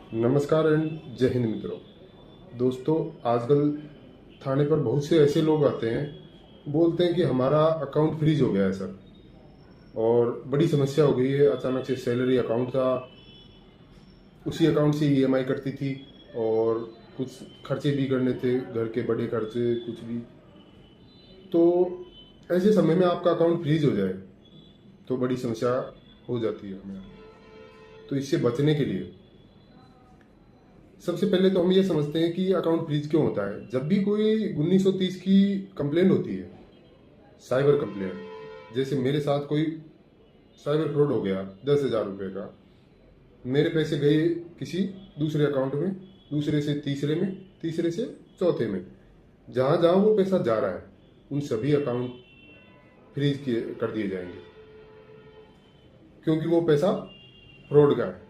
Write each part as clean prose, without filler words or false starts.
नमस्कार एंड जय हिंद मित्रों। दोस्तों, आजकल थाने पर बहुत से ऐसे लोग आते हैं, बोलते हैं कि हमारा अकाउंट फ्रीज हो गया है सर, और बड़ी समस्या हो गई है। अचानक से सैलरी अकाउंट था, उसी अकाउंट से ईएमआई कटती थी और कुछ खर्चे भी करने थे, घर के बड़े खर्चे कुछ भी। तो ऐसे समय में आपका अकाउंट फ्रीज हो जाए तो बड़ी समस्या हो जाती है हमें। तो इससे बचने के लिए सबसे पहले तो हम ये समझते हैं कि अकाउंट फ्रीज क्यों होता है। जब भी कोई 1930 की कंप्लेंट होती है, साइबर कंप्लेंट, जैसे मेरे साथ कोई साइबर फ्रॉड हो गया 10,000 रुपये का, मेरे पैसे गए किसी दूसरे अकाउंट में, दूसरे से तीसरे में, तीसरे से चौथे में, जहाँ जहाँ वो पैसा जा रहा है उन सभी अकाउंट फ्रीज किए कर दिए जाएंगे, क्योंकि वो पैसा फ्रॉड का है।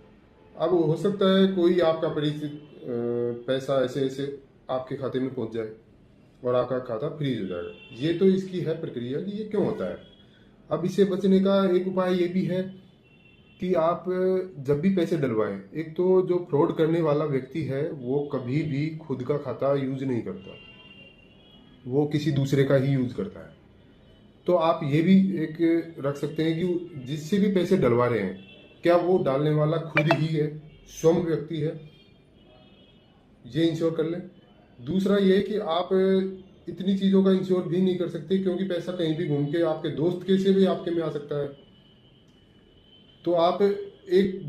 अब हो सकता है कोई आपका परिचित पैसा ऐसे ऐसे आपके खाते में पहुंच जाए और आपका खाता फ्रीज हो जाएगा। ये तो इसकी है प्रक्रिया कि ये क्यों होता है। अब इससे बचने का एक उपाय ये भी है कि आप जब भी पैसे डलवाएं, एक तो जो फ्रॉड करने वाला व्यक्ति है वो कभी भी खुद का खाता यूज नहीं करता, वो किसी दूसरे का ही यूज करता है। तो आप ये भी एक रख सकते हैं कि जिससे भी पैसे डलवा रहे हैं, क्या वो डालने वाला खुद ही है, स्वयं व्यक्ति है, ये इंश्योर कर लें। दूसरा ये है कि आप इतनी चीज़ों का इंश्योर भी नहीं कर सकते, क्योंकि पैसा कहीं भी घूम के आपके दोस्त के से भी आपके में आ सकता है। तो आप एक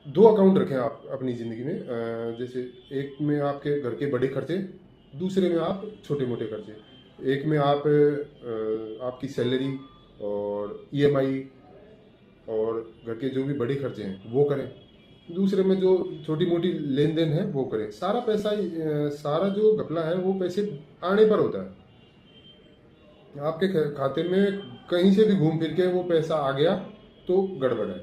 दो अकाउंट रखें आप अपनी ज़िंदगी में। जैसे एक में आपके घर के बड़े खर्चे, दूसरे में आप छोटे मोटे खर्चे। एक में आप आपकी सैलरी और ईएमआई और घर के जो भी बड़े खर्चे हैं वो करें, दूसरे में जो छोटी मोटी लेन देन है वो करें। सारा पैसा सारा जो घपला है वो पैसे आने पर होता है। आपके खाते में कहीं से भी घूम फिर के वो पैसा आ गया तो गड़बड़ है।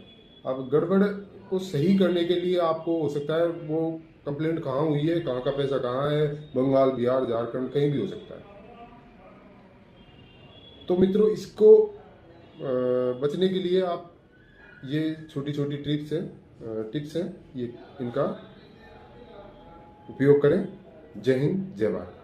अब गड़बड़ को सही करने के लिए आपको हो सकता है वो कंप्लेंट कहाँ हुई है, कहाँ का पैसा कहाँ है, बंगाल, बिहार, झारखंड, कहीं भी हो सकता है। तो मित्रों, इसको बचने के लिए आप ये छोटी छोटी टिप्स हैं, ये इनका उपयोग करें। जय हिंद, जय भारत।